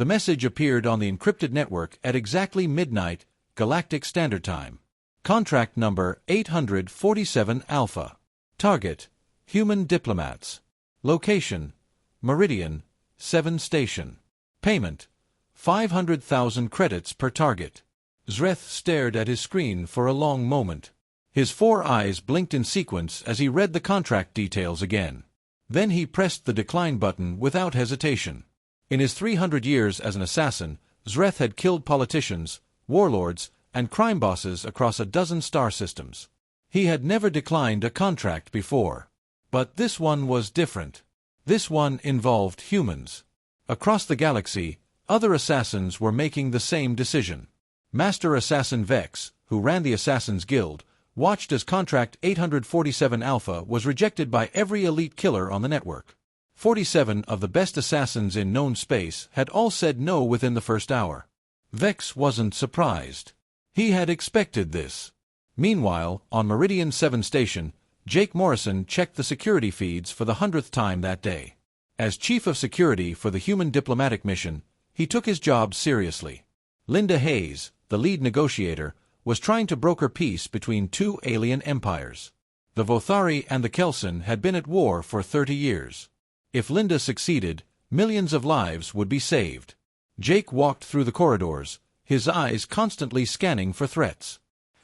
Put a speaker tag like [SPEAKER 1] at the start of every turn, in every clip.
[SPEAKER 1] The message appeared on the encrypted network at exactly midnight, Galactic Standard Time. Contract number 847 Alpha. Target: human diplomats. Location: Meridian, 7 Station. Payment: 500,000 credits per target. Zreth stared at his screen for a long moment. His 4 eyes blinked in sequence as he read the contract details again. Then he pressed the decline button without hesitation. In his 300 years as an assassin, Zreth had killed politicians, warlords, and crime bosses across a dozen star systems. He had never declined a contract before. But this one was different. This one involved humans. Across the galaxy, other assassins were making the same decision. Master Assassin Vex, who ran the Assassin's Guild, watched as Contract 847 Alpha was rejected by every elite killer on the network. 47 of the best assassins in known space had all said no within the first hour. Vex wasn't surprised. He had expected this. Meanwhile, on Meridian 7 Station, Jake Morrison checked the security feeds for the 100th time that day. As Chief of Security for the Human Diplomatic Mission, he took his job seriously. Linda Hayes, the lead negotiator, was trying to broker peace between 2 alien empires. The Vothari and the Kelson had been at war for 30 years. If Linda succeeded, millions of lives would be saved. Jake walked through the corridors, his eyes constantly scanning for threats.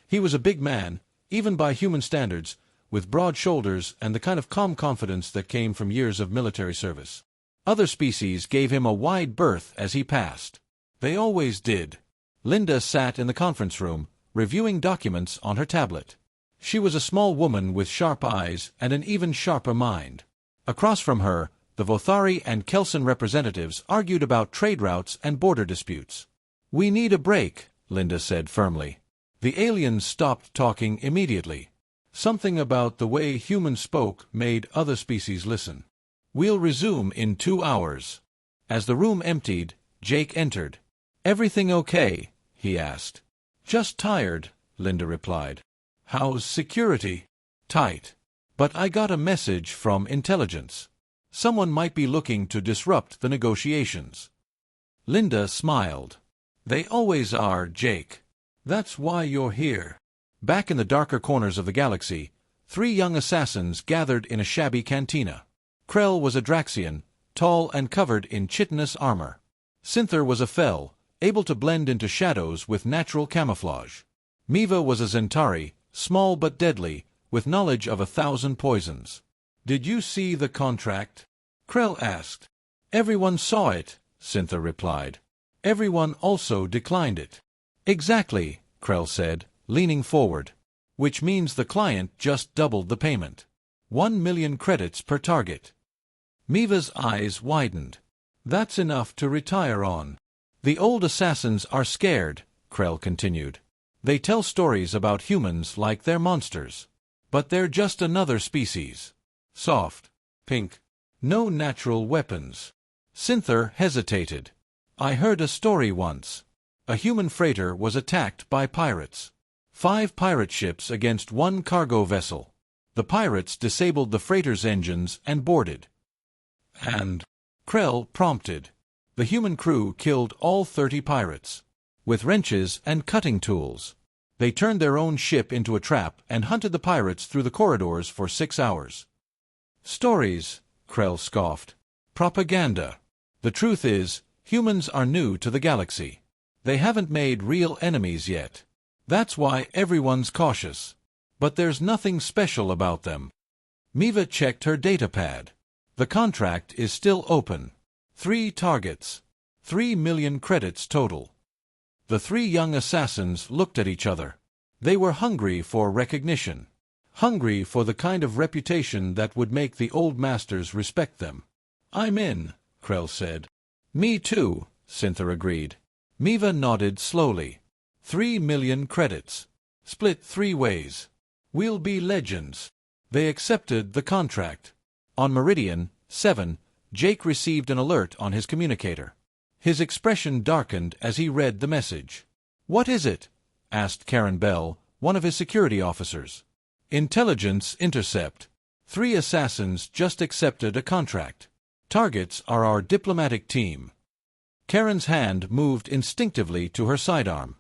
[SPEAKER 1] He was a big man, even by human standards, with broad shoulders and the kind of calm confidence that came from years of military service. Other species gave him a wide berth as he passed. They always did. Linda sat in the conference room, reviewing documents on her tablet. She was a small woman with sharp eyes and an even sharper mind. Across from her, the Vothari and Kelson representatives argued about trade routes and border disputes. "We need a break," Linda said firmly. The aliens stopped talking immediately. Something about the way humans spoke made other species listen. "We'll resume in 2 hours." As the room emptied, Jake entered. "Everything okay?" he asked. "Just tired," Linda replied. "How's security?" "Tight. But I got a message from intelligence. Someone might be looking to disrupt the negotiations." Linda smiled. "They always are, Jake. That's why you're here." Back in the darker corners of the galaxy, 3 young assassins gathered in a shabby cantina. Krell was a Draxian, tall and covered in chitinous armor. Sinther was a Fel, able to blend into shadows with natural camouflage. Miva was a Zentari, small but deadly, with knowledge of 1,000 poisons. "Did you see the contract?" Krell asked. "Everyone saw it," Sinther replied. "Everyone also declined it." "Exactly," Krell said, leaning forward. "Which means the client just doubled the payment. 1 million credits per target." Miva's eyes widened. "That's enough to retire on." "The old assassins are scared," Krell continued. "They tell stories about humans like they're monsters. But they're just another species. Soft. Pink. No natural weapons." Sinther hesitated. "I heard a story once. A human freighter was attacked by pirates. 5 pirate ships against 1 cargo vessel. The pirates disabled the freighter's engines and boarded." "And?" Krell prompted. "The human crew killed all 30 pirates. With wrenches and cutting tools. They turned their own ship into a trap and hunted the pirates through the corridors for 6 hours." "Stories," Krell scoffed. "Propaganda. The truth is, humans are new to the galaxy. They haven't made real enemies yet. That's why everyone's cautious. But there's nothing special about them." Miva checked her datapad. "The contract is still open. 3 targets. 3 million credits total." The 3 young assassins looked at each other. They were hungry for recognition. Hungry for the kind of reputation that would make the old masters respect them. "I'm in," Krell said. "Me too," Sinther agreed. Miva nodded slowly. 3 million credits. Split 3 ways. We'll be legends. They accepted the contract. On Meridian 7, Jake received an alert on his communicator. His expression darkened as he read the message. "What is it?" asked Karen Bell, one of his security officers. "Intelligence intercept. 3 assassins just accepted a contract. Targets are our diplomatic team." Karen's hand moved instinctively to her sidearm.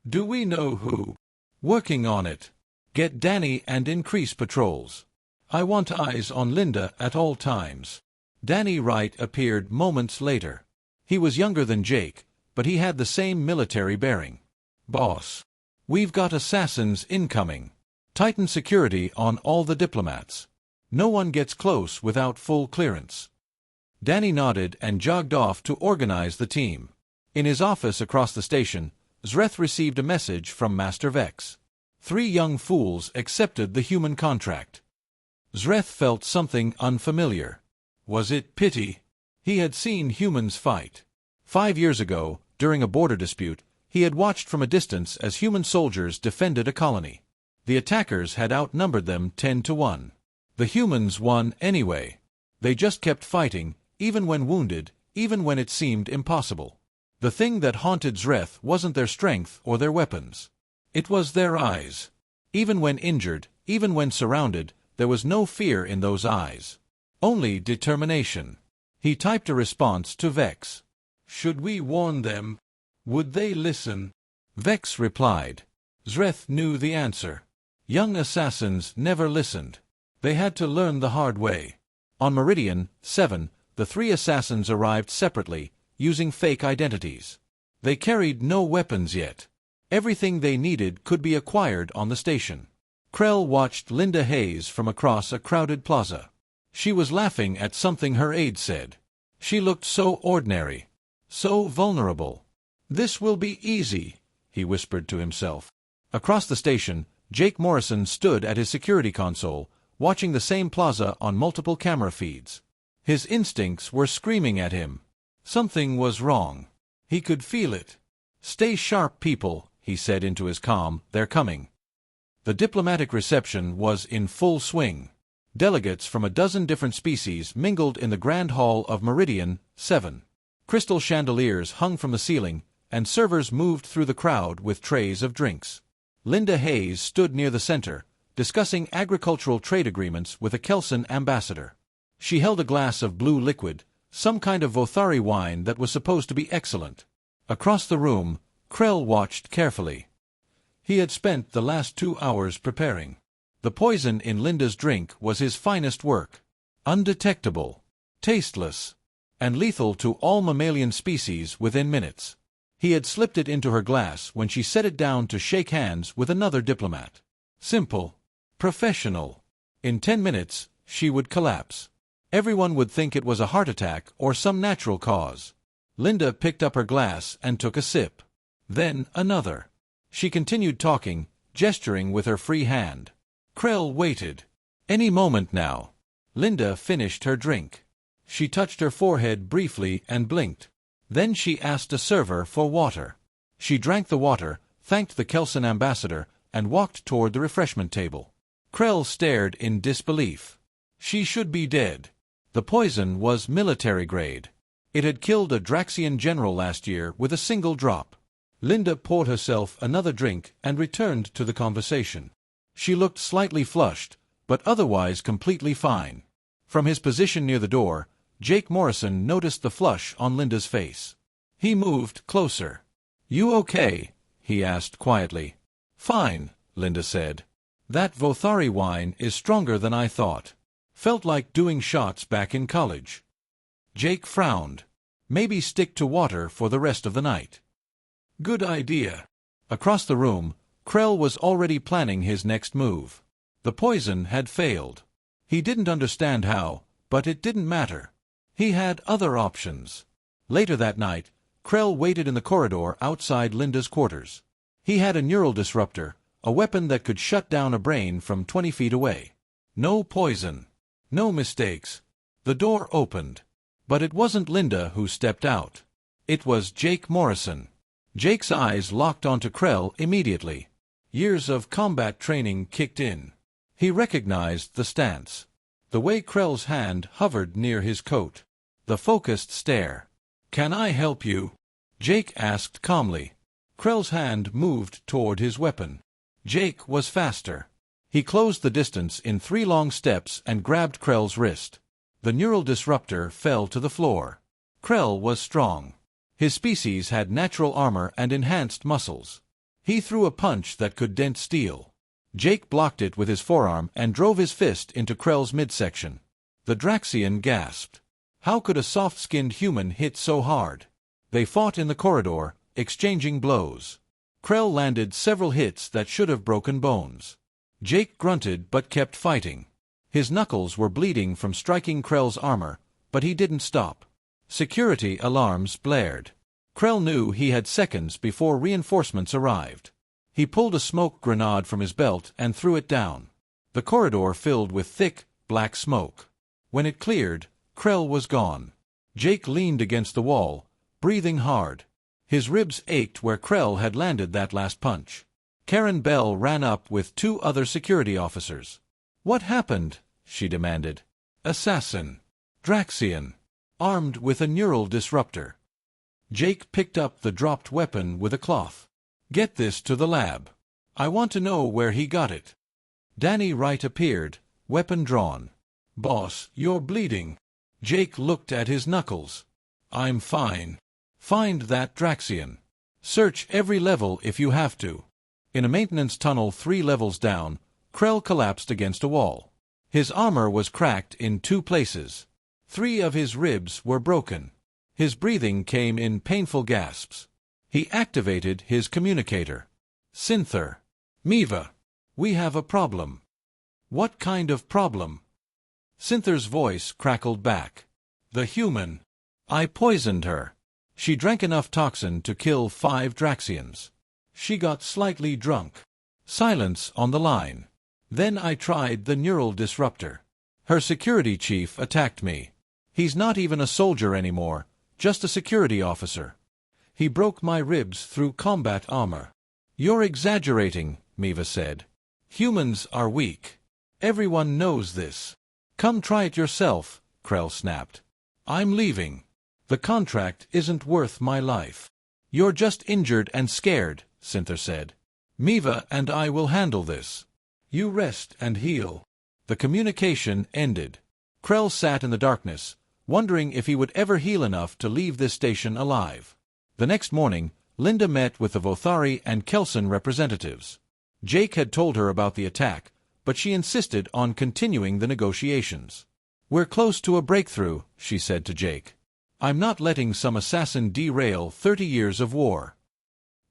[SPEAKER 1] Do we know who? Working on it. Get Danny and increase patrols. I want eyes on Linda at all times. Danny Wright appeared moments later. He was younger than Jake, but he had the same military bearing. Boss. We've got assassins incoming. Tighten security on all the diplomats. No one gets close without full clearance. Danny nodded and jogged off to organize the team. In his office across the station, Zreth received a message from Master Vex. 3 young fools accepted the human contract. Zreth felt something unfamiliar. Was it pity? He had seen humans fight. 5 years ago, during a border dispute, he had watched from a distance as human soldiers defended a colony. The attackers had outnumbered them 10 to 1. The humans won anyway. They just kept fighting, even when wounded, even when it seemed impossible. The thing that haunted Zreth wasn't their strength or their weapons. It was their eyes. Even when injured, even when surrounded, there was no fear in those eyes. Only determination. He typed a response to Vex. Should we warn them? Would they listen? Vex replied. Zreth knew the answer. Young assassins never listened. They had to learn the hard way. On Meridian 7, the 3 assassins arrived separately, using fake identities. They carried no weapons yet. Everything they needed could be acquired on the station. Krell watched Linda Hayes from across a crowded plaza. She was laughing at something her aide said. She looked so ordinary, so vulnerable. This will be easy, he whispered to himself. Across the station, Jake Morrison stood at his security console, watching the same plaza on multiple camera feeds. His instincts were screaming at him. Something was wrong. He could feel it. Stay sharp, people, he said into his comm, they're coming. The diplomatic reception was in full swing. Delegates from a dozen different species mingled in the Grand Hall of Meridian 7. Crystal chandeliers hung from the ceiling, and servers moved through the crowd with trays of drinks. Linda Hayes stood near the center, discussing agricultural trade agreements with a Kelson ambassador. She held a glass of blue liquid, some kind of Vothari wine that was supposed to be excellent. Across the room, Krell watched carefully. He had spent the last 2 hours preparing. The poison in Linda's drink was his finest work. Undetectable, tasteless, and lethal to all mammalian species within minutes. He had slipped it into her glass when she set it down to shake hands with another diplomat. Simple. Professional. In 10 minutes, she would collapse. Everyone would think it was a heart attack or some natural cause. Linda picked up her glass and took a sip. Then another. She continued talking, gesturing with her free hand. Krell waited. Any moment now. Linda finished her drink. She touched her forehead briefly and blinked. Then she asked a server for water. She drank the water, thanked the Kelson ambassador, and walked toward the refreshment table. Krell stared in disbelief. She should be dead. The poison was military grade. It had killed a Draxian general last year with a single drop. Linda poured herself another drink and returned to the conversation. She looked slightly flushed, but otherwise completely fine. From his position near the door, Jake Morrison noticed the flush on Linda's face. He moved closer. You okay? He asked quietly. Fine, Linda said. That Vothari wine is stronger than I thought. Felt like doing shots back in college. Jake frowned. Maybe stick to water for the rest of the night. Good idea. Across the room, Krell was already planning his next move. The poison had failed. He didn't understand how, but it didn't matter. He had other options. Later that night, Krell waited in the corridor outside Linda's quarters. He had a neural disruptor, a weapon that could shut down a brain from 20 feet away. No poison. No mistakes. The door opened. But it wasn't Linda who stepped out. It was Jake Morrison. Jake's eyes locked onto Krell immediately. Years of combat training kicked in. He recognized the stance. The way Krell's hand hovered near his coat. The focused stare. Can I help you? Jake asked calmly. Krell's hand moved toward his weapon. Jake was faster. He closed the distance in 3 long steps and grabbed Krell's wrist. The neural disruptor fell to the floor. Krell was strong. His species had natural armor and enhanced muscles. He threw a punch that could dent steel. Jake blocked it with his forearm and drove his fist into Krell's midsection. The Draxian gasped. How could a soft-skinned human hit so hard? They fought in the corridor, exchanging blows. Krell landed several hits that should have broken bones. Jake grunted but kept fighting. His knuckles were bleeding from striking Krell's armor, but he didn't stop. Security alarms blared. Krell knew he had seconds before reinforcements arrived. He pulled a smoke grenade from his belt and threw it down. The corridor filled with thick, black smoke. When it cleared, Krell was gone. Jake leaned against the wall, breathing hard. His ribs ached where Krell had landed that last punch. Karen Bell ran up with 2 other security officers. "What happened?" she demanded. "Assassin. Draxian. Armed with a neural disruptor." Jake picked up the dropped weapon with a cloth. "Get this to the lab. I want to know where he got it." Danny Wright appeared, weapon drawn. "Boss, you're bleeding." Jake looked at his knuckles. "I'm fine. Find that Draxian. Search every level if you have to." In a maintenance tunnel 3 levels down, Krell collapsed against a wall. His armor was cracked in 2 places. 3 of his ribs were broken. His breathing came in painful gasps. He activated his communicator. "Synther. Miva. We have a problem." "What kind of problem?" Synther's voice crackled back. "The human. I poisoned her. She drank enough toxin to kill 5 Draxians. She got slightly drunk." Silence on the line. "Then I tried the neural disruptor. Her security chief attacked me. He's not even a soldier anymore, just a security officer. He broke my ribs through combat armor." "You're exaggerating," Miva said. "Humans are weak. Everyone knows this." "Come try it yourself," Krell snapped. "I'm leaving. The contract isn't worth my life." "You're just injured and scared," Synther said. "Miva and I will handle this. You rest and heal." The communication ended. Krell sat in the darkness, wondering if he would ever heal enough to leave this station alive. The next morning, Linda met with the Vothari and Kelson representatives. Jake had told her about the attack, but she insisted on continuing the negotiations. "We're close to a breakthrough," she said to Jake. "I'm not letting some assassin derail 30 years of war."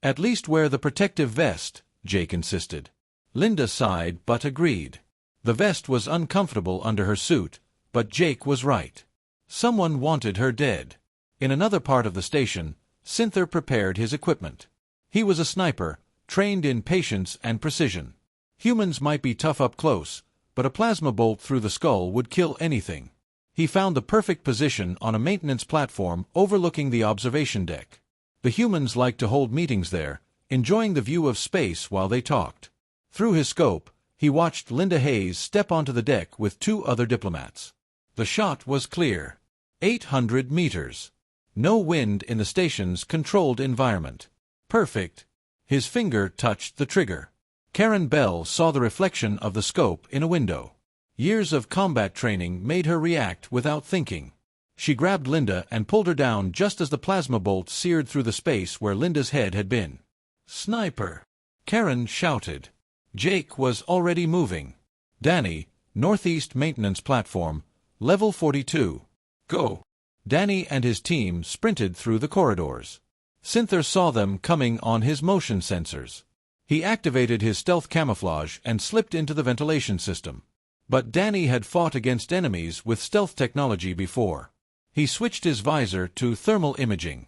[SPEAKER 1] "At least wear the protective vest," Jake insisted. Linda sighed but agreed. The vest was uncomfortable under her suit, but Jake was right. Someone wanted her dead. In another part of the station, Synther prepared his equipment. He was a sniper, trained in patience and precision. Humans might be tough up close, but a plasma bolt through the skull would kill anything. He found the perfect position on a maintenance platform overlooking the observation deck. The humans liked to hold meetings there, enjoying the view of space while they talked. Through his scope, he watched Linda Hayes step onto the deck with 2 other diplomats. The shot was clear. 800 meters. No wind in the station's controlled environment. Perfect. His finger touched the trigger. Karen Bell saw the reflection of the scope in a window. Years of combat training made her react without thinking. She grabbed Linda and pulled her down just as the plasma bolt seared through the space where Linda's head had been. "Sniper!" Karen shouted. Jake was already moving. "Danny, northeast maintenance platform, level 42. Go!" Danny and his team sprinted through the corridors. Synther saw them coming on his motion sensors. He activated his stealth camouflage and slipped into the ventilation system. But Danny had fought against enemies with stealth technology before. He switched his visor to thermal imaging.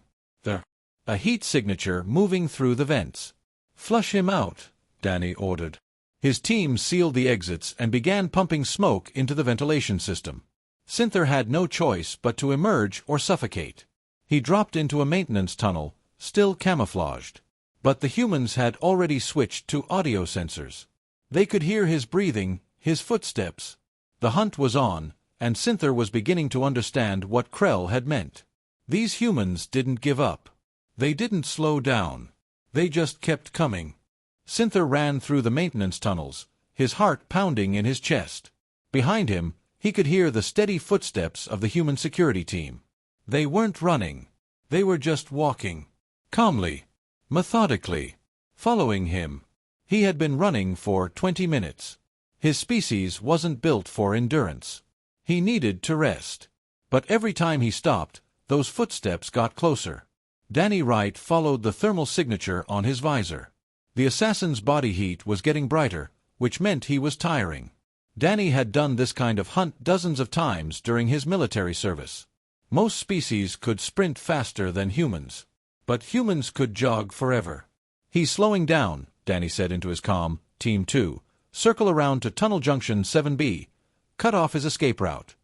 [SPEAKER 1] A heat signature moving through the vents. "Flush him out," Danny ordered. His team sealed the exits and began pumping smoke into the ventilation system. Synther had no choice but to emerge or suffocate. He dropped into a maintenance tunnel, still camouflaged. But the humans had already switched to audio sensors. They could hear his breathing, his footsteps. The hunt was on, and Synther was beginning to understand what Krell had meant. These humans didn't give up. They didn't slow down. They just kept coming. Synther ran through the maintenance tunnels, his heart pounding in his chest. Behind him, he could hear the steady footsteps of the human security team. They weren't running. They were just walking. Calmly. Methodically. Following him. He had been running for 20 minutes. His species wasn't built for endurance. He needed to rest. But every time he stopped, those footsteps got closer. Danny Wright followed the thermal signature on his visor. The assassin's body heat was getting brighter, which meant he was tiring. Danny had done this kind of hunt dozens of times during his military service. Most species could sprint faster than humans. But humans could jog forever. "He's slowing down," Danny said into his comm. "Team 2, circle around to Tunnel Junction 7B. Cut off his escape route."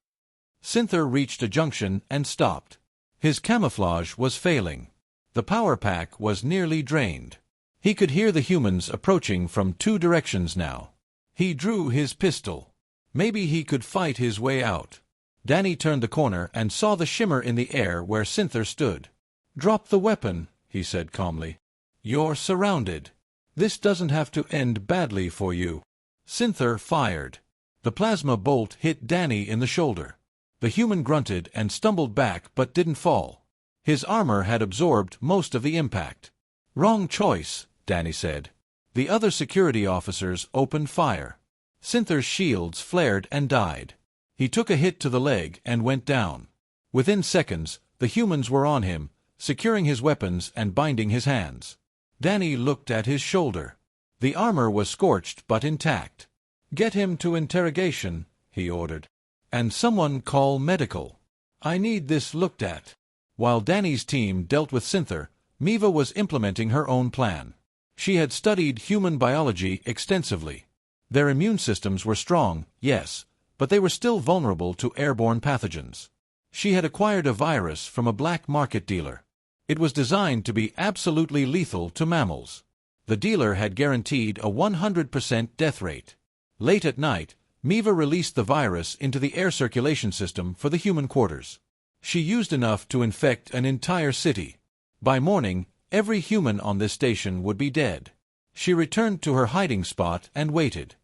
[SPEAKER 1] Sinther reached a junction and stopped. His camouflage was failing. The power pack was nearly drained. He could hear the humans approaching from 2 directions now. He drew his pistol. Maybe he could fight his way out. Danny turned the corner and saw the shimmer in the air where Sinther stood. "Drop the weapon," he said calmly. "You're surrounded. This doesn't have to end badly for you." Sinther fired. The plasma bolt hit Danny in the shoulder. The human grunted and stumbled back but didn't fall. His armor had absorbed most of the impact. "Wrong choice," Danny said. The other security officers opened fire. Sinther's shields flared and died. He took a hit to the leg and went down. Within seconds, the humans were on him, securing his weapons and binding his hands. Danny looked at his shoulder. The armor was scorched but intact. "Get him to interrogation," he ordered. "And someone call medical. I need this looked at." While Danny's team dealt with Sinther, Miva was implementing her own plan. She had studied human biology extensively. Their immune systems were strong, yes, but they were still vulnerable to airborne pathogens. She had acquired a virus from a black market dealer. It was designed to be absolutely lethal to mammals. The dealer had guaranteed a 100% death rate. Late at night, Miva released the virus into the air circulation system for the human quarters. She used enough to infect an entire city. By morning, every human on this station would be dead. She returned to her hiding spot and waited.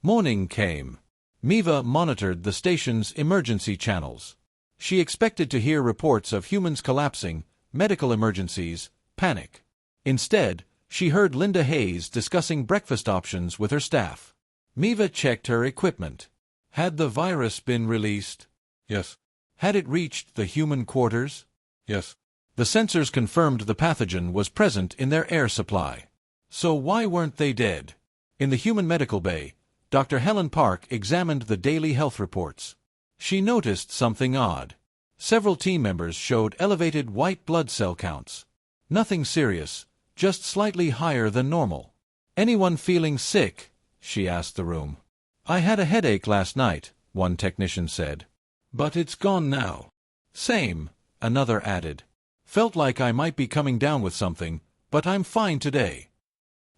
[SPEAKER 1] Morning came. Miva monitored the station's emergency channels. She expected to hear reports of humans collapsing, medical emergencies, panic. Instead, she heard Linda Hayes discussing breakfast options with her staff. Miva checked her equipment. Had the virus been released? Yes. Had it reached the human quarters? Yes. The sensors confirmed the pathogen was present in their air supply. So why weren't they dead? In the human medical bay, Dr. Helen Park examined the daily health reports. She noticed something odd. Several team members showed elevated white blood cell counts. Nothing serious, just slightly higher than normal. "Anyone feeling sick?" she asked the room. "I had a headache last night," one technician said. "But it's gone now." "Same," another added. "Felt like I might be coming down with something, but I'm fine today."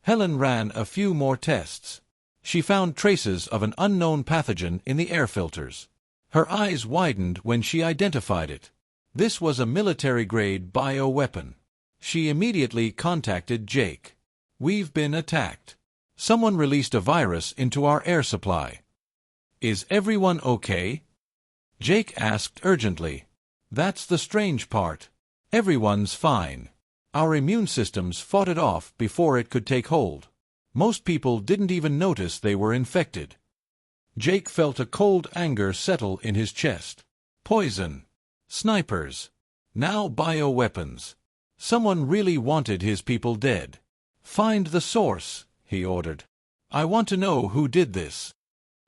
[SPEAKER 1] Helen ran a few more tests. She found traces of an unknown pathogen in the air filters. Her eyes widened when she identified it. This was a military-grade bioweapon. She immediately contacted Jake. "We've been attacked. Someone released a virus into our air supply. Is everyone okay?" Jake asked urgently. "That's the strange part. Everyone's fine. Our immune systems fought it off before it could take hold. Most people didn't even notice they were infected." Jake felt a cold anger settle in his chest. Poison. Snipers. Now bioweapons. Someone really wanted his people dead. "Find the source," he ordered. "I want to know who did this."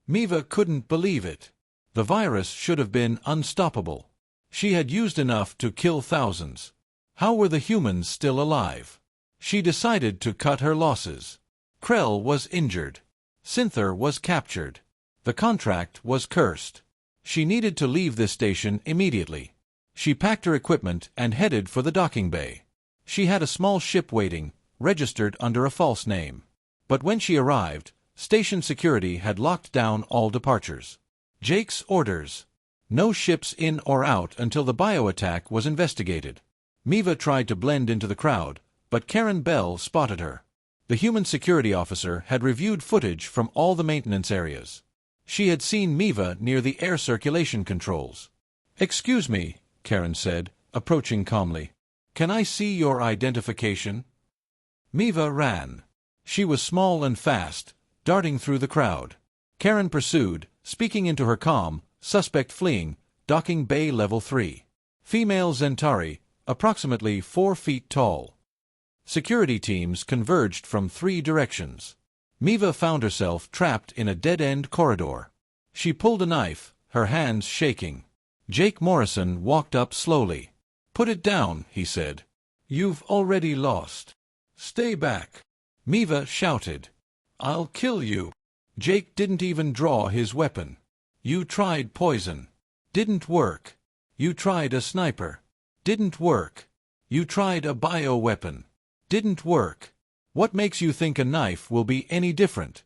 [SPEAKER 1] Miva couldn't believe it. The virus should have been unstoppable. She had used enough to kill thousands. How were the humans still alive? She decided to cut her losses. Krell was injured. Sinther was captured. The contract was cursed. She needed to leave this station immediately. She packed her equipment and headed for the docking bay. She had a small ship waiting, registered under a false name. But when she arrived, station security had locked down all departures. Jake's orders. No ships in or out until the bio-attack was investigated. Miva tried to blend into the crowd, but Karen Bell spotted her. The human security officer had reviewed footage from all the maintenance areas. She had seen Miva near the air circulation controls. "Excuse me," Karen said, approaching calmly. Can I see your identification? Miva ran. She was small and fast, darting through the crowd. Karen pursued, speaking into her comm, suspect fleeing, docking bay level 3. Female Zentari, approximately 4 feet tall. Security teams converged from 3 directions. Miva found herself trapped in a dead-end corridor. She pulled a knife, her hands shaking. Jake Morrison walked up slowly. "Put it down," he said. "You've already lost. Stay back." Miva shouted. "I'll kill you." Jake didn't even draw his weapon. "You tried poison. Didn't work. You tried a sniper. Didn't work. You tried a bioweapon. Didn't work. What makes you think a knife will be any different?"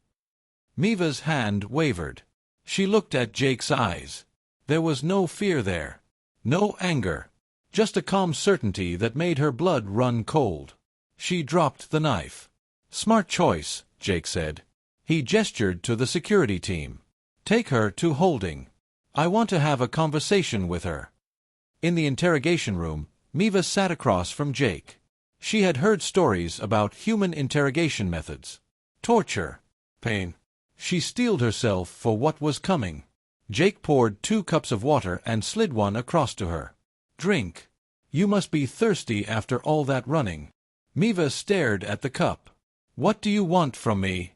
[SPEAKER 1] Miva's hand wavered. She looked at Jake's eyes. There was no fear there. No anger. Just a calm certainty that made her blood run cold. She dropped the knife. "Smart choice," Jake said. He gestured to the security team. "Take her to holding. I want to have a conversation with her." In the interrogation room, Miva sat across from Jake. She had heard stories about human interrogation methods. Torture. Pain. She steeled herself for what was coming. Jake poured 2 cups of water and slid one across to her. "Drink. You must be thirsty after all that running." Miva stared at the cup. "What do you want from me?"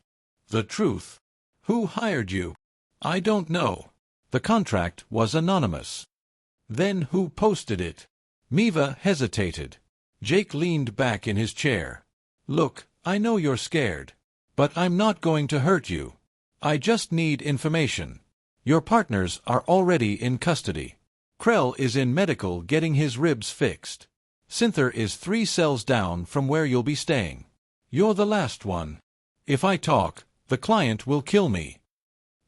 [SPEAKER 1] "The truth." "Who hired you?" "I don't know." The contract was anonymous. "Then who posted it?" Miva hesitated. Jake leaned back in his chair. "Look, I know you're scared. But I'm not going to hurt you. I just need information. Your partners are already in custody. Krell is in medical getting his ribs fixed. Sinther is 3 cells down from where you'll be staying. You're the last one. If I talk, the client will kill me.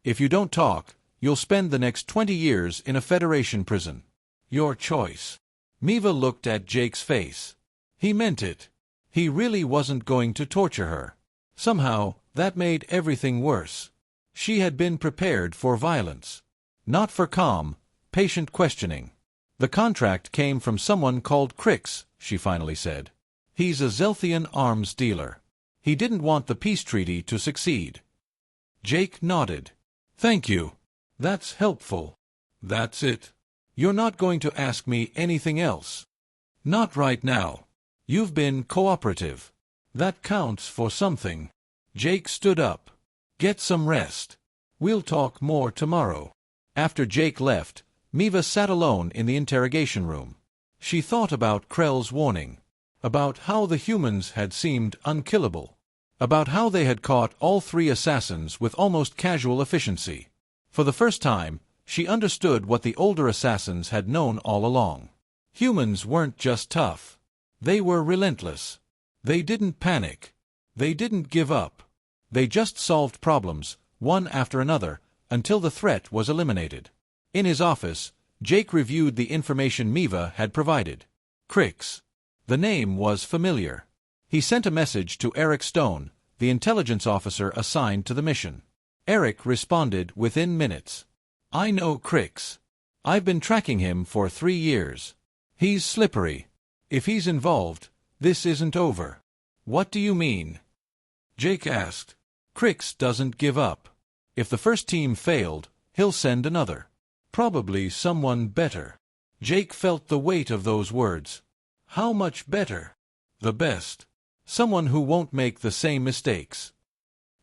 [SPEAKER 1] If you don't talk, you'll spend the next 20 years in a Federation prison. Your choice." Miva looked at Jake's face. He meant it. He really wasn't going to torture her. Somehow, that made everything worse. She had been prepared for violence. Not for calm, patient questioning. "The contract came from someone called Crix," she finally said. "He's a Zelthian arms dealer. He didn't want the peace treaty to succeed." Jake nodded. "Thank you. That's helpful." "That's it. You're not going to ask me anything else?" "Not right now. You've been cooperative. That counts for something." Jake stood up. "Get some rest. We'll talk more tomorrow." After Jake left, Miva sat alone in the interrogation room. She thought about Krell's warning. About how the humans had seemed unkillable. About how they had caught all 3 assassins with almost casual efficiency. For the first time, she understood what the older assassins had known all along. Humans weren't just tough. They were relentless. They didn't panic. They didn't give up. They just solved problems, one after another, until the threat was eliminated. In his office, Jake reviewed the information Miva had provided. Crix. The name was familiar. He sent a message to Eric Stone, the intelligence officer assigned to the mission. Eric responded within minutes. "I know Crix. I've been tracking him for 3 years. He's slippery. If he's involved, this isn't over." "What do you mean?" Jake asked. "Crix doesn't give up. If the first team failed, he'll send another. Probably someone better." Jake felt the weight of those words. How much better? The best. Someone who won't make the same mistakes.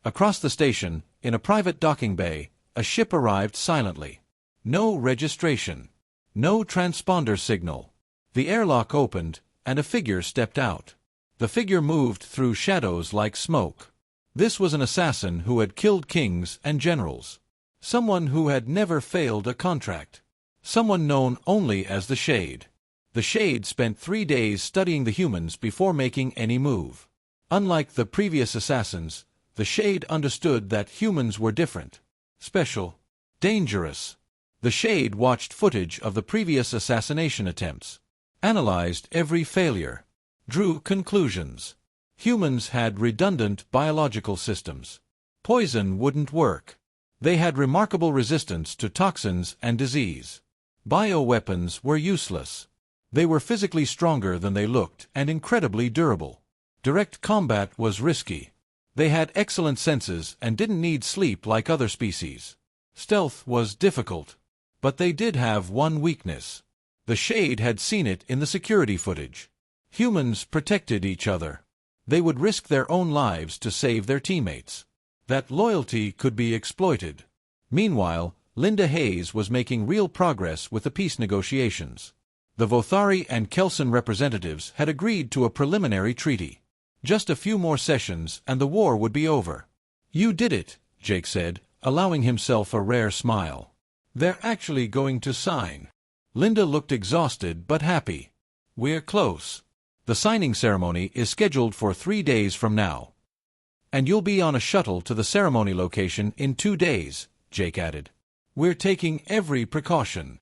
[SPEAKER 1] Across the station, in a private docking bay, a ship arrived silently. No registration. No transponder signal. The airlock opened, and a figure stepped out. The figure moved through shadows like smoke. This was an assassin who had killed kings and generals. Someone who had never failed a contract. Someone known only as the Shade. The Shade spent 3 days studying the humans before making any move. Unlike the previous assassins, the Shade understood that humans were different. Special. Dangerous. The Shade watched footage of the previous assassination attempts. Analyzed every failure. Drew conclusions. Humans had redundant biological systems. Poison wouldn't work. They had remarkable resistance to toxins and disease. Bioweapons were useless. They were physically stronger than they looked and incredibly durable. Direct combat was risky. They had excellent senses and didn't need sleep like other species. Stealth was difficult. But they did have one weakness. The Shade had seen it in the security footage. Humans protected each other. They would risk their own lives to save their teammates. That loyalty could be exploited. Meanwhile, Linda Hayes was making real progress with the peace negotiations. The Vothari and Kelson representatives had agreed to a preliminary treaty. Just a few more sessions and the war would be over. "You did it," Jake said, allowing himself a rare smile. "They're actually going to sign." Linda looked exhausted but happy. "We're close. The signing ceremony is scheduled for 3 days from now. And you'll be on a shuttle to the ceremony location in 2 days," Jake added. "We're taking every precaution."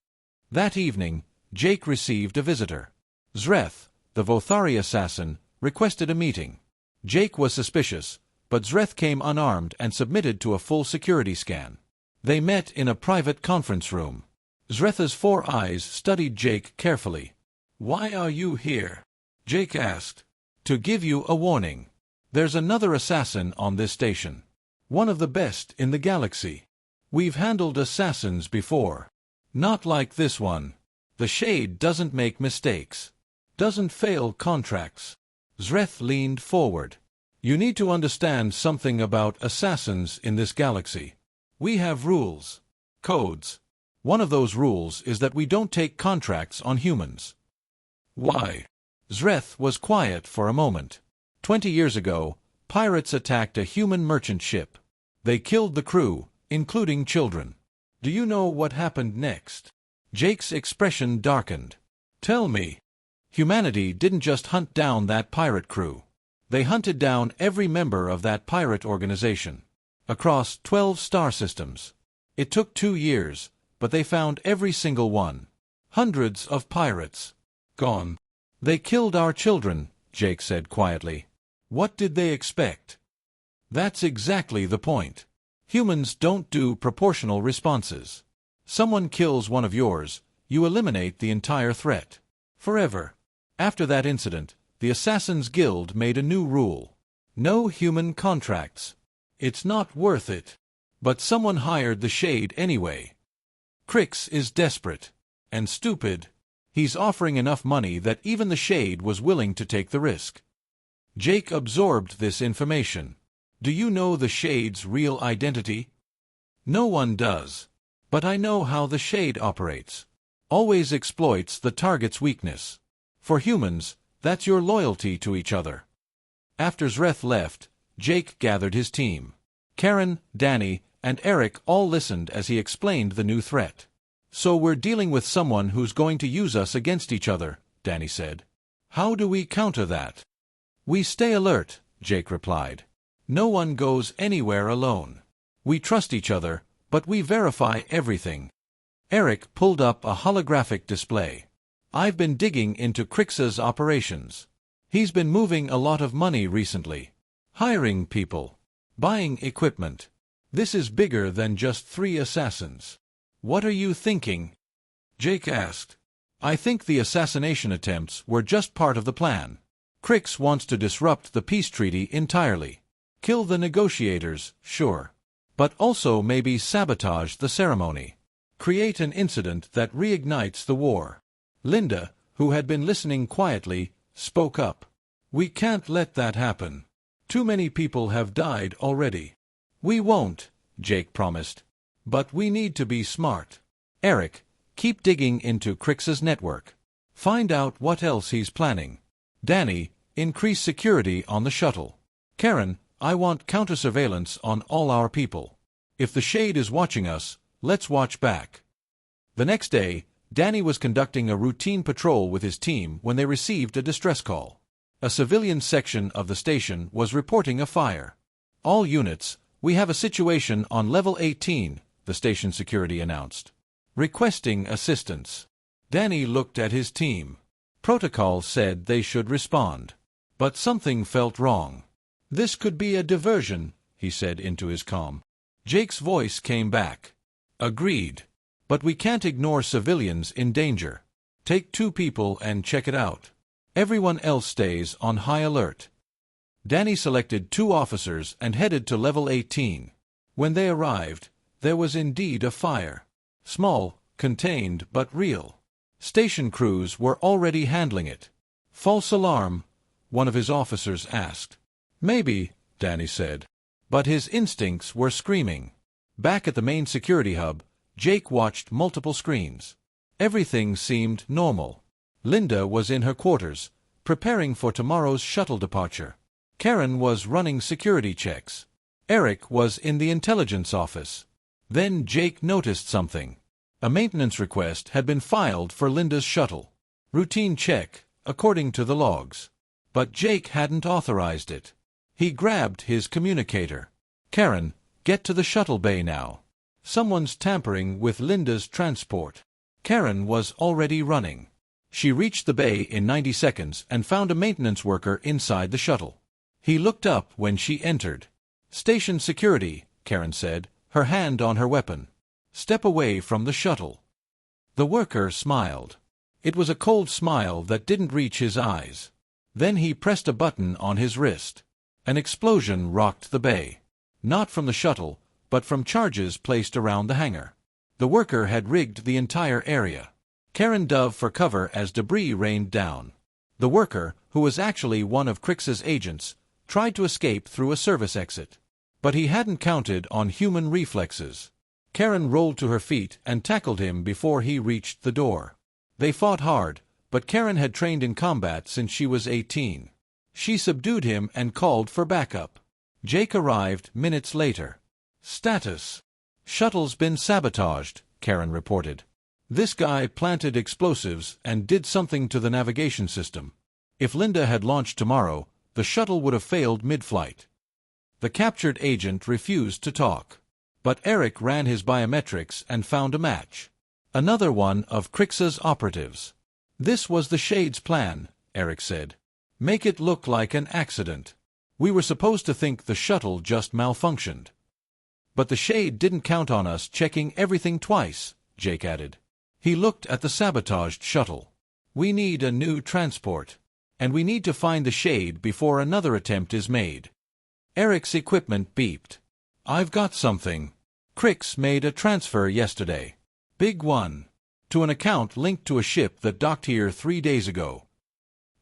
[SPEAKER 1] That evening, Jake received a visitor. Zreth, the Vothari assassin, requested a meeting. Jake was suspicious, but Zreth came unarmed and submitted to a full security scan. They met in a private conference room. Zreth's 4 eyes studied Jake carefully. "Why are you here?" Jake asked. "To give you a warning. There's another assassin on this station. One of the best in the galaxy. We've handled assassins before. Not like this one. The Shade doesn't make mistakes. Doesn't fail contracts." Zreth leaned forward. "You need to understand something about assassins in this galaxy. We have rules. Codes. One of those rules is that we don't take contracts on humans." "Why?" Zreth was quiet for a moment. 20 years ago, pirates attacked a human merchant ship. They killed the crew, including children. Do you know what happened next? Jake's expression darkened. "Tell me." Humanity didn't just hunt down that pirate crew. They hunted down every member of that pirate organization. Across 12 star systems. It took 2 years, but they found every single one. Hundreds of pirates. Gone. "They killed our children," Jake said quietly. "What did they expect?" "That's exactly the point. Humans don't do proportional responses. Someone kills one of yours, you eliminate the entire threat. Forever." After that incident, the Assassin's Guild made a new rule. No human contracts. It's not worth it. But someone hired the Shade anyway. Crix is desperate. And stupid. He's offering enough money that even the Shade was willing to take the risk. Jake absorbed this information. "Do you know the Shade's real identity?" "No one does. But I know how the Shade operates. Always exploits the target's weakness. For humans, that's your loyalty to each other." After Zreth left, Jake gathered his team. Karen, Danny, and Eric all listened as he explained the new threat. "So we're dealing with someone who's going to use us against each other," Danny said. "How do we counter that?" "We stay alert," Jake replied. "No one goes anywhere alone. We trust each other, but we verify everything." Eric pulled up a holographic display. "I've been digging into Crix's operations. He's been moving a lot of money recently. Hiring people. Buying equipment. This is bigger than just 3 assassins." "What are you thinking?" Jake asked. "I think the assassination attempts were just part of the plan. Crix wants to disrupt the peace treaty entirely. Kill the negotiators, sure. But also maybe sabotage the ceremony. Create an incident that reignites the war." Linda, who had been listening quietly, spoke up. "We can't let that happen. Too many people have died already." "We won't," Jake promised. "But we need to be smart. Eric, keep digging into Crix's network. Find out what else he's planning. Danny, increase security on the shuttle. Karen, I want counter-surveillance on all our people. If the Shade is watching us, let's watch back." The next day, Danny was conducting a routine patrol with his team when they received a distress call. A civilian section of the station was reporting a fire. "All units, we have a situation on level 18, the station security announced. "Requesting assistance." Danny looked at his team. Protocol said they should respond. But something felt wrong. "This could be a diversion," he said into his comm. Jake's voice came back. "Agreed. But we can't ignore civilians in danger. Take 2 people and check it out. Everyone else stays on high alert. Danny selected 2 officers and headed to level 18. When they arrived, there was indeed a fire. Small, contained, but real. Station crews were already handling it. False alarm? One of his officers asked. Maybe, Danny said. But his instincts were screaming. Back at the main security hub, Jake watched multiple screens. Everything seemed normal. Linda was in her quarters, preparing for tomorrow's shuttle departure. Karen was running security checks. Eric was in the intelligence office. Then Jake noticed something. A maintenance request had been filed for Linda's shuttle. Routine check, according to the logs. But Jake hadn't authorized it. He grabbed his communicator. Karen, get to the shuttle bay now. Someone's tampering with Linda's transport. Karen was already running. She reached the bay in 90 seconds and found a maintenance worker inside the shuttle. He looked up when she entered. Station security, Karen said, her hand on her weapon. Step away from the shuttle. The worker smiled. It was a cold smile that didn't reach his eyes. Then he pressed a button on his wrist. An explosion rocked the bay. Not from the shuttle, but from charges placed around the hangar. The worker had rigged the entire area. Karen dove for cover as debris rained down. The worker, who was actually one of Crix's agents, tried to escape through a service exit. But he hadn't counted on human reflexes. Karen rolled to her feet and tackled him before he reached the door. They fought hard, but Karen had trained in combat since she was 18. She subdued him and called for backup. Jake arrived minutes later. Status: Shuttle's been sabotaged, Karen reported. This guy planted explosives and did something to the navigation system. If Linda had launched tomorrow, the shuttle would have failed mid-flight. The captured agent refused to talk. But Eric ran his biometrics and found a match. Another one of Crix's operatives. This was the Shade's plan, Eric said. Make it look like an accident. We were supposed to think the shuttle just malfunctioned. But the Shade didn't count on us checking everything twice, Jake added. He looked at the sabotaged shuttle. We need a new transport. And we need to find the Shade before another attempt is made. Eric's equipment beeped. I've got something. Crix made a transfer yesterday. Big one. To an account linked to a ship that docked here 3 days ago.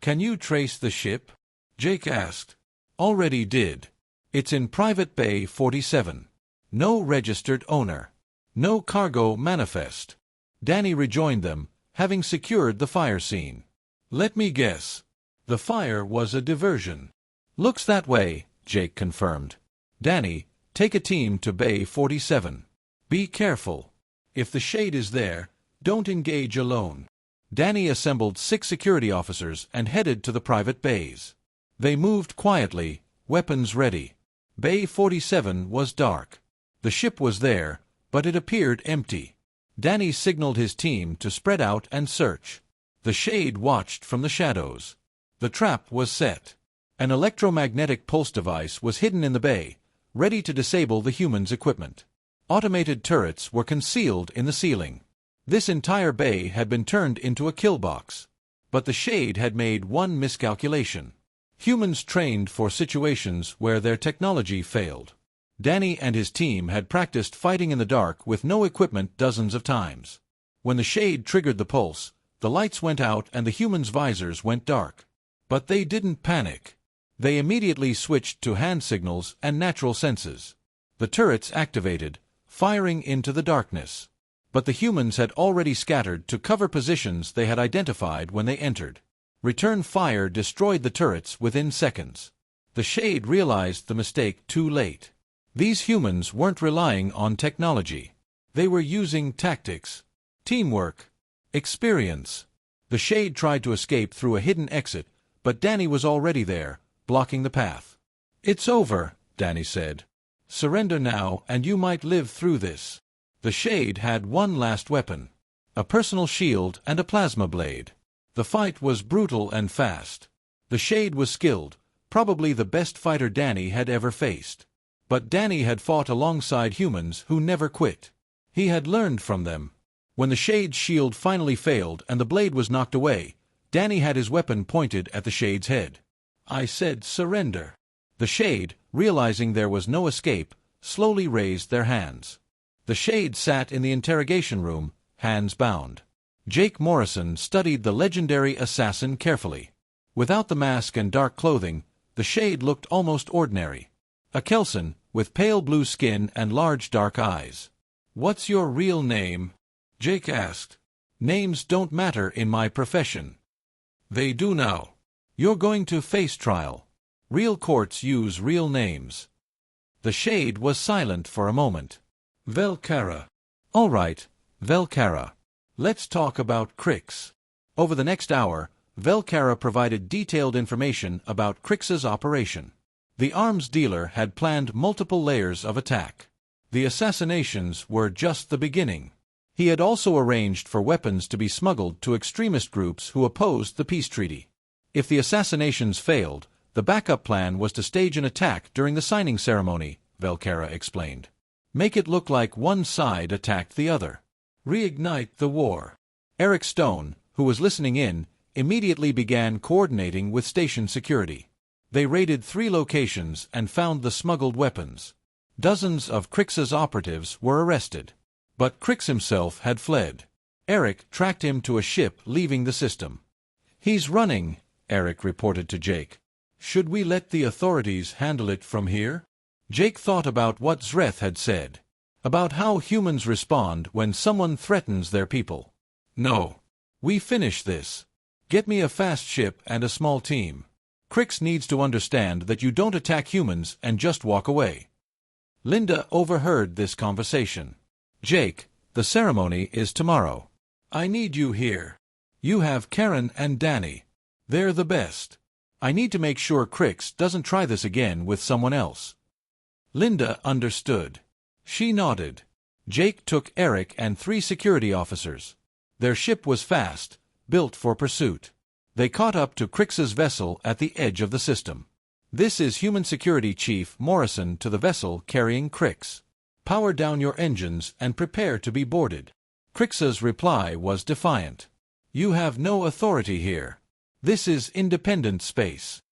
[SPEAKER 1] Can you trace the ship? Jake asked. Already did. It's in Private Bay 47. No registered owner. No cargo manifest. Danny rejoined them, having secured the fire scene. Let me guess. The fire was a diversion. Looks that way, Jake confirmed. Danny, take a team to Bay 47. Be careful. If the Shade is there, don't engage alone. Danny assembled 6 security officers and headed to the private bays. They moved quietly, weapons ready. Bay 47 was dark. The ship was there, but it appeared empty. Danny signaled his team to spread out and search. The Shade watched from the shadows. The trap was set. An electromagnetic pulse device was hidden in the bay, ready to disable the humans' equipment. Automated turrets were concealed in the ceiling. This entire bay had been turned into a kill box. But the Shade had made one miscalculation. Humans trained for situations where their technology failed. Danny and his team had practiced fighting in the dark with no equipment dozens of times. When the Shade triggered the pulse, the lights went out and the humans' visors went dark. But they didn't panic. They immediately switched to hand signals and natural senses. The turrets activated, firing into the darkness. But the humans had already scattered to cover positions they had identified when they entered. Return fire destroyed the turrets within seconds. The Shade realized the mistake too late. These humans weren't relying on technology. They were using tactics, teamwork, experience. The Shade tried to escape through a hidden exit, but Danny was already there, blocking the path. It's over, Danny said. Surrender now and you might live through this. The Shade had one last weapon. A personal shield and a plasma blade. The fight was brutal and fast. The Shade was skilled, probably the best fighter Danny had ever faced. But Danny had fought alongside humans who never quit. He had learned from them. When the Shade's shield finally failed and the blade was knocked away, Danny had his weapon pointed at the Shade's head. "I said surrender." The Shade, realizing there was no escape, slowly raised their hands. The Shade sat in the interrogation room, hands bound. Jake Morrison studied the legendary assassin carefully. Without the mask and dark clothing, the Shade looked almost ordinary. A Kelson, with pale blue skin and large dark eyes. "What's your real name?" Jake asked. "Names don't matter in my profession." "They do now. You're going to face trial. Real courts use real names." The Shade was silent for a moment. "Velcara." "All right, Velcara. Let's talk about Crix." Over the next hour, Velcara provided detailed information about Crix's operation. The arms dealer had planned multiple layers of attack. The assassinations were just the beginning. He had also arranged for weapons to be smuggled to extremist groups who opposed the peace treaty. If the assassinations failed, the backup plan was to stage an attack during the signing ceremony, Velcara explained. Make it look like one side attacked the other. Reignite the war. Eric Stone, who was listening in, immediately began coordinating with station security. They raided 3 locations and found the smuggled weapons. Dozens of Crix's operatives were arrested. But Crix himself had fled. Eric tracked him to a ship leaving the system. "He's running," Eric reported to Jake. "Should we let the authorities handle it from here?" Jake thought about what Zreth had said. About how humans respond when someone threatens their people. "No. We finish this. Get me a fast ship and a small team. Crix needs to understand that you don't attack humans and just walk away." Linda overheard this conversation. "Jake, the ceremony is tomorrow. I need you here. You have Karen and Danny. They're the best. I need to make sure Crix doesn't try this again with someone else." Linda understood. She nodded. Jake took Eric and 3 security officers. Their ship was fast, built for pursuit. They caught up to Crix's vessel at the edge of the system. "This is Human Security Chief Morrison to the vessel carrying Crix. Power down your engines and prepare to be boarded." Crix's reply was defiant. "You have no authority here. This is independent space.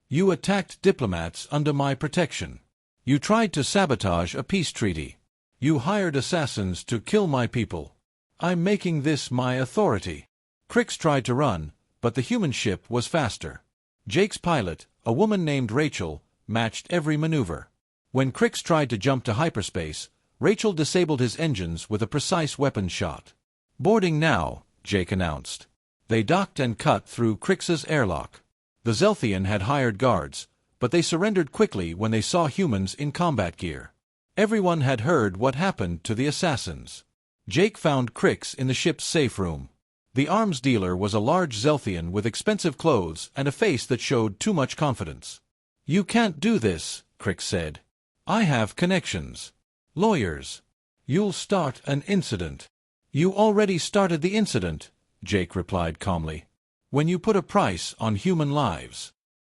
[SPEAKER 1] You attacked diplomats under my protection. You tried to sabotage a peace treaty. You hired assassins to kill my people. I'm making this my authority." Crix tried to run, but the human ship was faster. Jake's pilot, a woman named Rachel, matched every maneuver. When Crix tried to jump to hyperspace, Rachel disabled his engines with a precise weapon shot. "Boarding now," Jake announced. They docked and cut through Crix's airlock. The Zelthian had hired guards, but they surrendered quickly when they saw humans in combat gear. Everyone had heard what happened to the assassins. Jake found Crix in the ship's safe room. The arms dealer was a large Zelthian with expensive clothes and a face that showed too much confidence. "You can't do this," Crix said. "I have connections. Lawyers. You'll start an incident." "You already started the incident," Jake replied calmly. "When you put a price on human lives."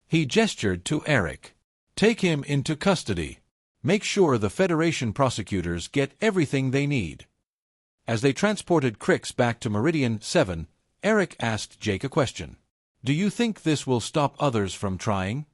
[SPEAKER 1] He gestured to Eric. "Take him into custody. Make sure the Federation prosecutors get everything they need." As they transported Crix back to Meridian 7, Eric asked Jake a question. "Do you think this will stop others from trying?"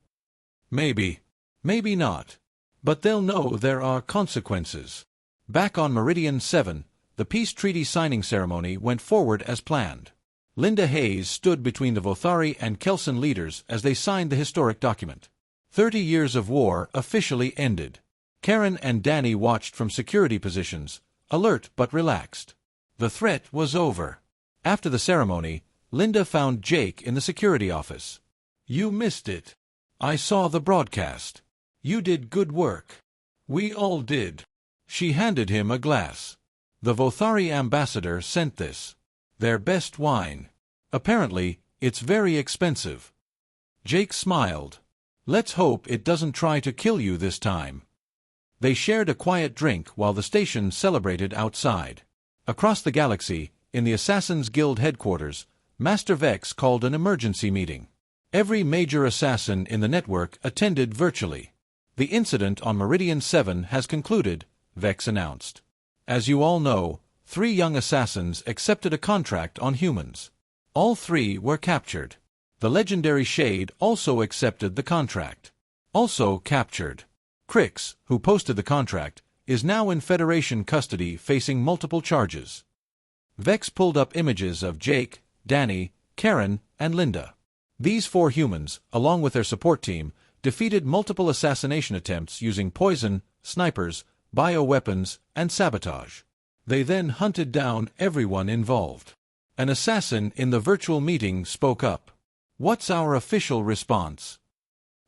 [SPEAKER 1] "Maybe. Maybe not. But they'll know there are consequences." Back on Meridian 7, the peace treaty signing ceremony went forward as planned. Linda Hayes stood between the Vothari and Kelson leaders as they signed the historic document. 30 years of war officially ended. Karen and Danny watched from security positions, alert but relaxed. The threat was over. After the ceremony, Linda found Jake in the security office. "You missed it. I saw the broadcast. You did good work." "We all did." She handed him a glass. "The Vothari ambassador sent this. Their best wine. Apparently, it's very expensive." Jake smiled. "Let's hope it doesn't try to kill you this time." They shared a quiet drink while the station celebrated outside. Across the galaxy, in the Assassin's Guild headquarters, Master Vex called an emergency meeting. Every major assassin in the network attended virtually. "The incident on Meridian 7 has concluded," Vex announced. "As you all know, 3 young assassins accepted a contract on humans. All 3 were captured. The legendary Shade also accepted the contract. Also captured. Crix, who posted the contract, is now in Federation custody facing multiple charges. Vex pulled up images of Jake, Danny, Karen, and Linda. These 4 humans, along with their support team, defeated multiple assassination attempts using poison, snipers, bioweapons, and sabotage. They then hunted down everyone involved. An assassin in the virtual meeting spoke up. "What's our official response?"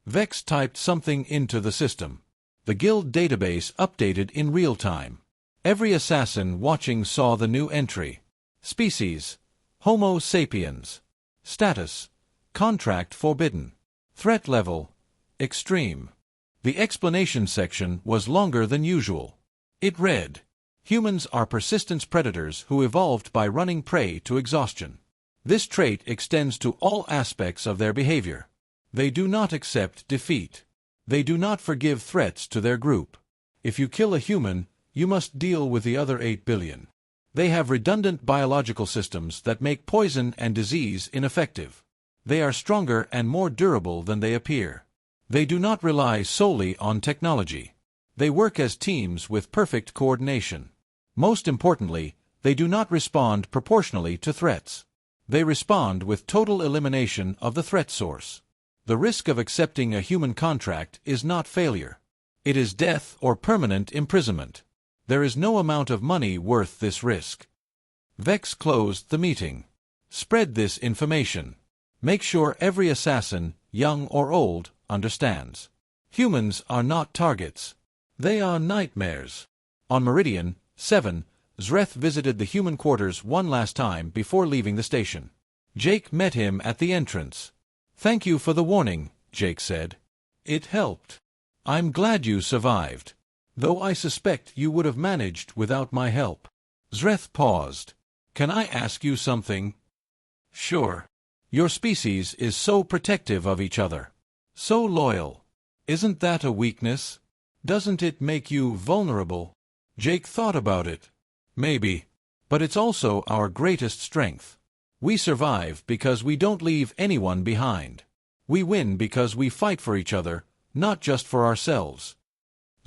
[SPEAKER 1] Vex typed something into the system. The guild database updated in real time. Every assassin watching saw the new entry. Species: Homo sapiens. Status: Contract forbidden. Threat level: Extreme. The explanation section was longer than usual. It read, "Humans are persistence predators who evolved by running prey to exhaustion. This trait extends to all aspects of their behavior. They do not accept defeat. They do not forgive threats to their group. If you kill a human, you must deal with the other 8 billion. They have redundant biological systems that make poison and disease ineffective. They are stronger and more durable than they appear. They do not rely solely on technology. They work as teams with perfect coordination. Most importantly, they do not respond proportionally to threats. They respond with total elimination of the threat source. The risk of accepting a human contract is not failure. It is death or permanent imprisonment. There is no amount of money worth this risk." Vex closed the meeting. "Spread this information. Make sure every assassin, young or old, understands. Humans are not targets. They are nightmares." On Meridian 7, Zreth visited the human quarters one last time before leaving the station. Jake met him at the entrance. "Thank you for the warning," Jake said. "It helped. I'm glad you survived. Though I suspect you would have managed without my help." Zreth paused. "Can I ask you something?" "Sure." "Your species is so protective of each other. So loyal. Isn't that a weakness? Doesn't it make you vulnerable?" Jake thought about it. "Maybe. But it's also our greatest strength. We survive because we don't leave anyone behind. We win because we fight for each other, not just for ourselves."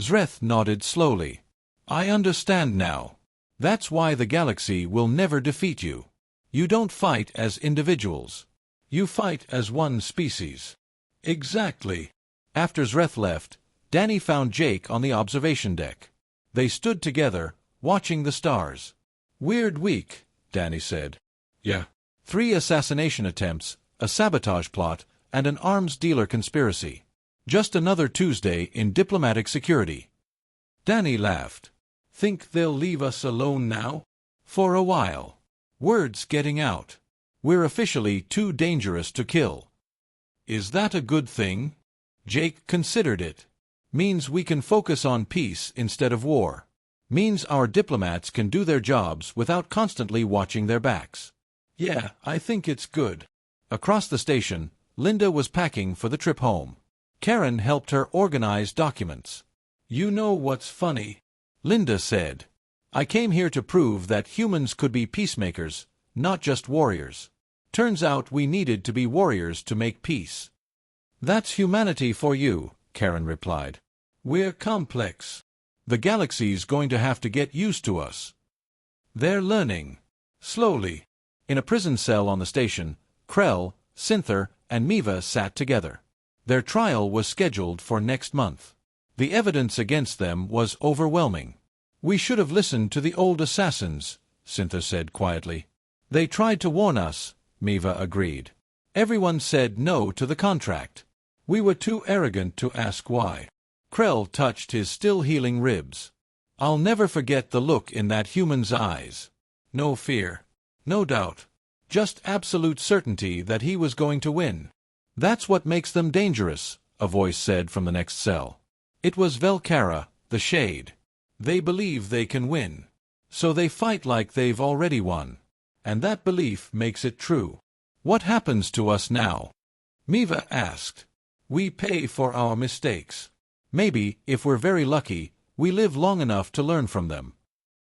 [SPEAKER 1] Zreth nodded slowly. "I understand now. That's why the galaxy will never defeat you. You don't fight as individuals. You fight as one species." "Exactly." After Zreth left, Danny found Jake on the observation deck. They stood together, watching the stars. "Weird week," Danny said. "Yeah." 3 assassination attempts, a sabotage plot, and an arms dealer conspiracy. Just another Tuesday in diplomatic security. Danny laughed. "Think they'll leave us alone now?" "For a while. Word's getting out. We're officially too dangerous to kill." "Is that a good thing?" Jake considered it. "Means we can focus on peace instead of war. Means our diplomats can do their jobs without constantly watching their backs." "Yeah, I think it's good." Across the station, Linda was packing for the trip home. Karen helped her organize documents. "You know what's funny?" Linda said. "I came here to prove that humans could be peacemakers, not just warriors. Turns out we needed to be warriors to make peace." "That's humanity for you," Karen replied. "We're complex. The galaxy's going to have to get used to us." They're learning. Slowly. In a prison cell on the station, Krell, Sinther, and Miva sat together. Their trial was scheduled for next month. The evidence against them was overwhelming. "We should have listened to the old assassins," Sinther said quietly. "They tried to warn us," Miva agreed. "Everyone said no to the contract. We were too arrogant to ask why." Krell touched his still-healing ribs. "I'll never forget the look in that human's eyes. No fear. No doubt. Just absolute certainty that he was going to win. That's what makes them dangerous," a voice said from the next cell. It was Velcara, the Shade. "They believe they can win. So they fight like they've already won. And that belief makes it true." "What happens to us now?" Miva asked. "We pay for our mistakes. Maybe, if we're very lucky, we live long enough to learn from them."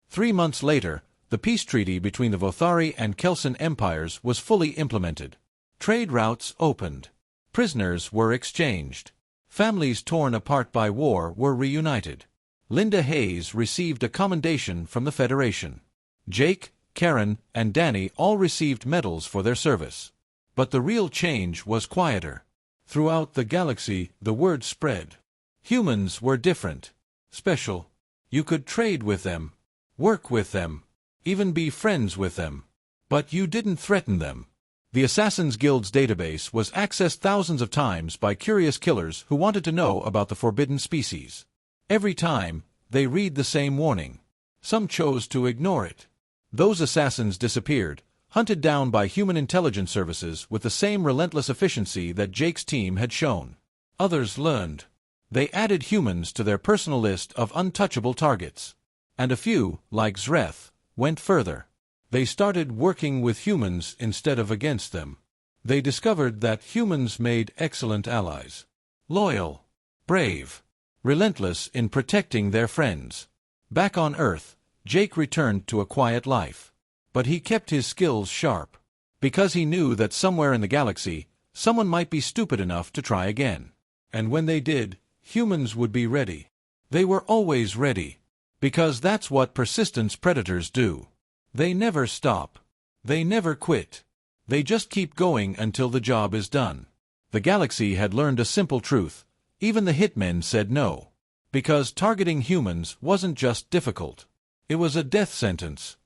[SPEAKER 1] 3 months later, The peace treaty between the Vothari and Kelson empires was fully implemented. Trade routes opened. Prisoners were exchanged. Families torn apart by war were reunited. Linda Hayes received a commendation from the Federation. Jake, Karen, and Danny all received medals for their service. But the real change was quieter. Throughout the galaxy, the word spread. Humans were different. Special. You could trade with them, work with them, even be friends with them. But you didn't threaten them. The Assassin's Guild's database was accessed thousands of times by curious killers who wanted to know about the forbidden species. Every time, they read the same warning. Some chose to ignore it. Those assassins disappeared, hunted down by human intelligence services with the same relentless efficiency that Jake's team had shown. Others learned. They added humans to their personal list of untouchable targets. And a few, like Zreth, went further. They started working with humans instead of against them. They discovered that humans made excellent allies. Loyal, brave, relentless in protecting their friends. Back on Earth, Jake returned to a quiet life. But he kept his skills sharp. Because he knew that somewhere in the galaxy, someone might be stupid enough to try again. And when they did, humans would be ready. They were always ready. Because that's what persistence predators do. They never stop. They never quit. They just keep going until the job is done. The galaxy had learned a simple truth. Even the Hitmen said no. Because targeting humans wasn't just difficult. It was a death sentence.